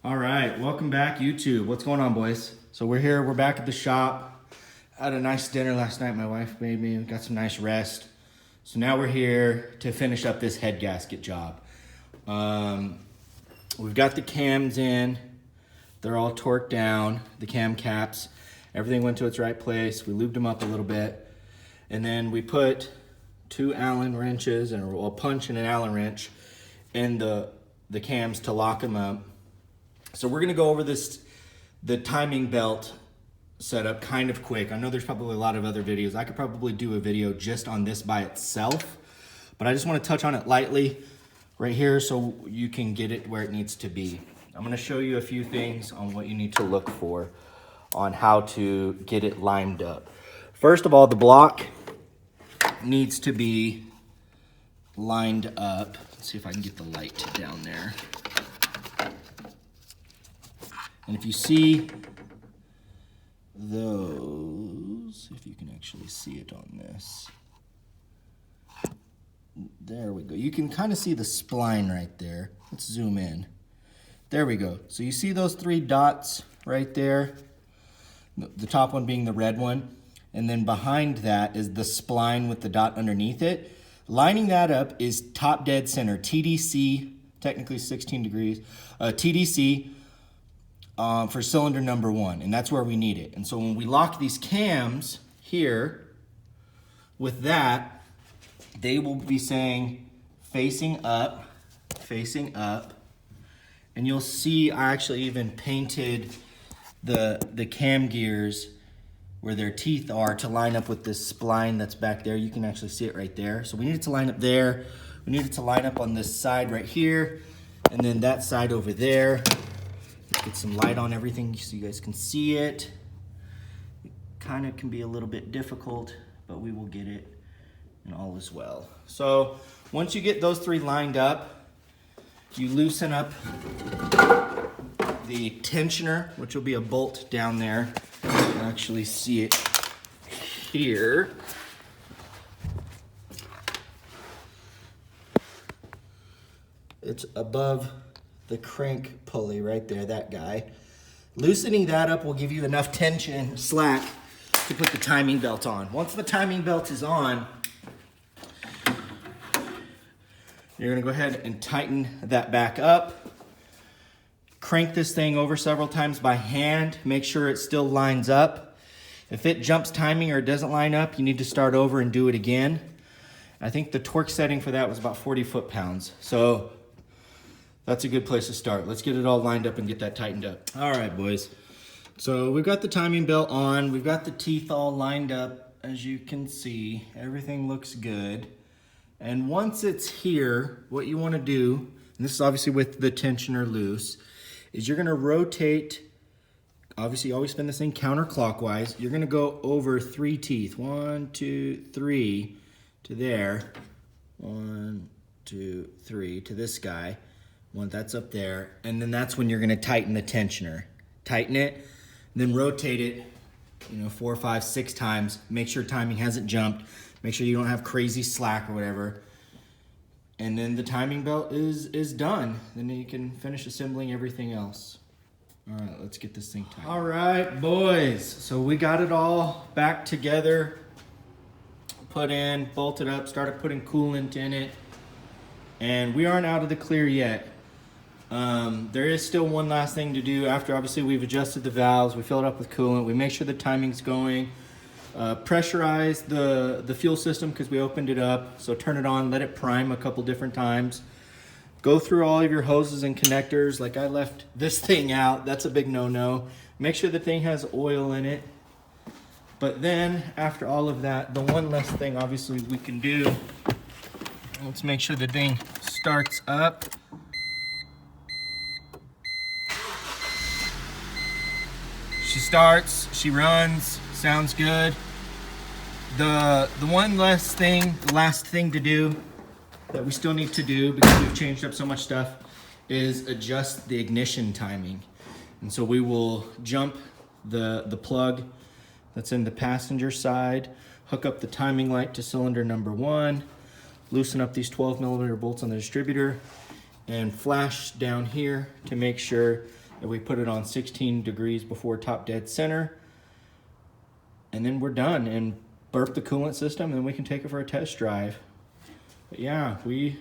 All right, welcome back, YouTube. What's going on, boys? So we're here, we're back at the shop. Had a nice dinner last night, my wife made me, got some nice rest. So now we're here to finish up this head gasket job. We've got the cams in, they're all torqued down, the cam caps. Everything went to its right place. We lubed them up a little bit. And then we put 2 Allen wrenches and a punch and an Allen wrench in the cams to lock them up. So we're gonna go over the timing belt setup kind of quick. I know there's probably a lot of other videos. I could probably do a video just on this by itself, but I just wanna touch on it lightly right here so you can get it where it needs to be. I'm gonna show you a few things on what you need to look for on how to get it lined up. First of all, the block needs to be lined up. Let's see if I can get the light down there. And if you see those, if you can actually see it on this. There we go. You can kind of see the spline right there. Let's zoom in. There we go. So you see those 3 dots right there? The top one being the red one. And then behind that is the spline with the dot underneath it. Lining that up is top dead center, TDC, technically 16 degrees, TDC for cylinder number 1, and that's where we need it. And so when we lock these cams here with that, they will be saying facing up, and you'll see I actually even painted the cam gears where their teeth are to line up with this spline that's back there. You can actually see it right there. So we need it to line up there. We need it to line up on this side right here, and then that side over there. Let's get some light on everything so you guys can see it. It kind of can be a little bit difficult, but we will get it, and all is well. So once you get those 3 lined up, you loosen up the tensioner, which will be a bolt down there. You can actually see it here. It's above the crank pulley right there, that guy. Loosening that up will give you enough tension, slack, to put the timing belt on. Once the timing belt is on, you're gonna go ahead and tighten that back up. Crank this thing over several times by hand. Make sure it still lines up. If it jumps timing or it doesn't line up, you need to start over and do it again. I think the torque setting for that was about 40 foot-pounds. So that's a good place to start. Let's get it all lined up and get that tightened up. All right, boys. So we've got the timing belt on. We've got the teeth all lined up. As you can see, everything looks good. And once it's here, what you want to do, and this is obviously with the tensioner loose, is you're gonna rotate, obviously you always spin this thing counterclockwise. You're gonna go over 3 teeth. 1, 2, 3 to there. 1, 2, 3 to this guy. One that's up there. And then that's when you're gonna tighten the tensioner. Tighten it, then rotate it, 4, 5, 6 times. Make sure timing hasn't jumped. Make sure you don't have crazy slack or whatever. And then the timing belt is done. Then you can finish assembling everything else. All right, let's get this thing tight. All right, boys. So we got it all back together, put in, bolted up, started putting coolant in it. And we aren't out of the clear yet. There is still one last thing to do after obviously we've adjusted the valves, we fill it up with coolant, we make sure the timing's going. Pressurize the fuel system because we opened it up. So turn it on, let it prime a couple different times. Go through all of your hoses and connectors. Like I left this thing out, that's a big no-no. Make sure the thing has oil in it. But then after all of that, the one less thing obviously we can do, let's make sure the thing starts up. She starts, she runs. Sounds good. The one last thing to do that we still need to do because we've changed up so much stuff is adjust the ignition timing. And so we will jump the plug that's in the passenger side, hook up the timing light to cylinder number 1, loosen up these 12mm bolts on the distributor, and flash down here to make sure and we put it on 16 degrees before top dead center. And then we're done and burp the coolant system, and then we can take it for a test drive. But yeah, we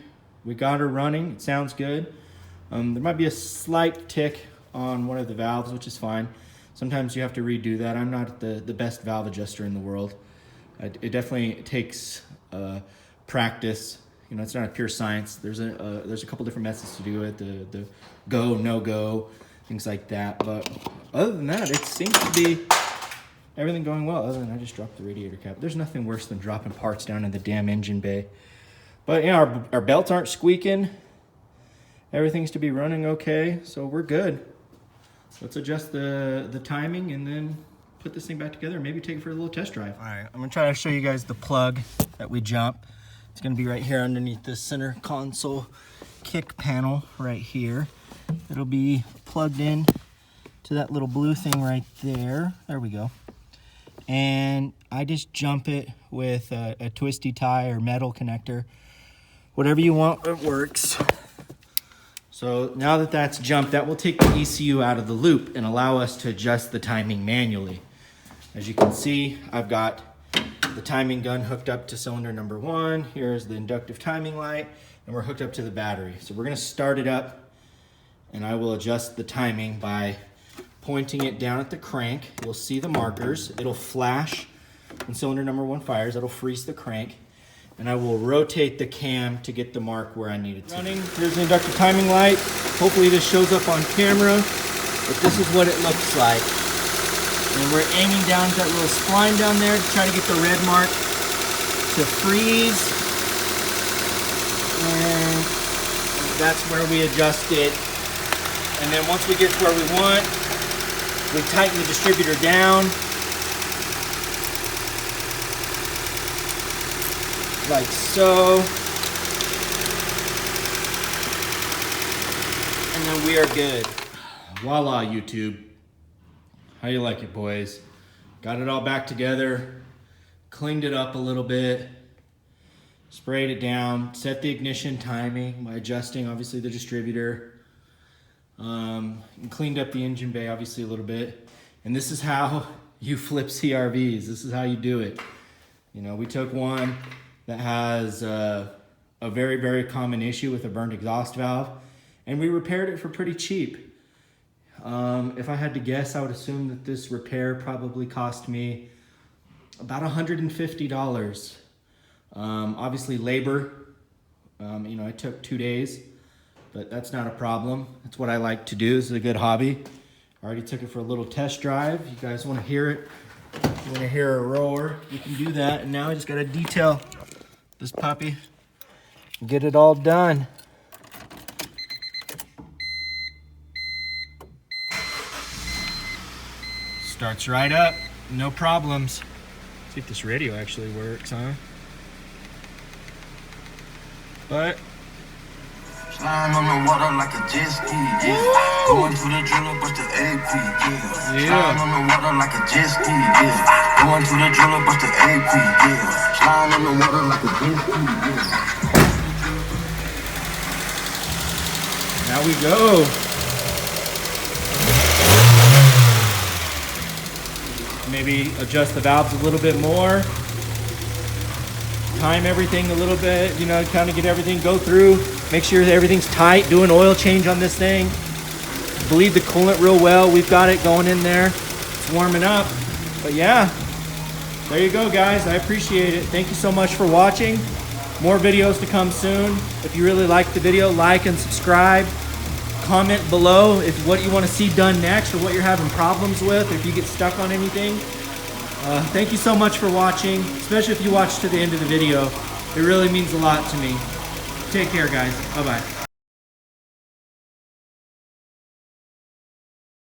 got her running. It sounds good. There might be a slight tick on one of the valves, which is fine. Sometimes you have to redo that. I'm not the best valve adjuster in the world. It definitely takes practice. You know, it's not a pure science. There's a couple different methods to do it. The go, no go, things like that. But other than that, it seems to be everything going well. Other than I just dropped the radiator cap. There's nothing worse than dropping parts down in the damn engine bay. But you know, our belts aren't squeaking. Everything's to be running okay, so we're good. Let's adjust the timing and then put this thing back together and maybe take it for a little test drive. All right, I'm gonna try to show you guys the plug that we jump. It's gonna be right here underneath the center console kick panel right here. It'll be plugged in to that little blue thing right there. There we go. And I just jump it with a twisty tie or metal connector. Whatever you want, it works. So now that that's jumped, that will take the ECU out of the loop and allow us to adjust the timing manually. As you can see, I've got the timing gun hooked up to cylinder number 1. Here's the inductive timing light, and we're hooked up to the battery. So we're gonna start it up, and I will adjust the timing by pointing it down at the crank. You'll see the markers. It'll flash when cylinder number 1 fires. It'll freeze the crank. And I will rotate the cam to get the mark where I need it to. Running. Here's the inductive timing light. Hopefully this shows up on camera, but this is what it looks like. And we're aiming down at that little spline down there to try to get the red mark to freeze. And that's where we adjust it. And then once we get to where we want, we tighten the distributor down. Like so. And then we are good. Voila, YouTube. How you like it, boys? Got it all back together, cleaned it up a little bit, sprayed it down, set the ignition timing by adjusting, obviously, the distributor, and cleaned up the engine bay, obviously, a little bit. And this is how you flip CRVs. This is how you do it. You know, we took one that has a very, very common issue with a burned exhaust valve, and we repaired it for pretty cheap. If I had to guess, I would assume that this repair probably cost me about $150. Obviously labor, you know, it took 2 days, but that's not a problem. That's what I like to do. This is a good hobby. I already took it for a little test drive. You guys want to hear it? You want to hear a roar? You can do that. And now I just got to detail this puppy, get it all done. Starts right up, no problems. See if this radio actually works, huh? But flying on the water like a jet ski, yeah. Going to the driller, bust the AP, yeah. Flying on the water like a jet ski, yeah. Going to the driller, bust the AP, yeah. Flying on the water like a jet ski, yeah. now we go. Maybe adjust the valves a little bit more. Time everything a little bit, you know, kind of get everything, go through, make sure that everything's tight, do an oil change on this thing. Bleed the coolant real well. We've got it going in there. It's warming up. But yeah, there you go, guys. I appreciate it. Thank you so much for watching. More videos to come soon. If you really liked the video, like and subscribe. Comment below if what you want to see done next or what you're having problems with, or if you get stuck on anything. Thank you so much for watching, especially if you watch to the end of the video. It really means a lot to me. Take care, guys. Bye-bye.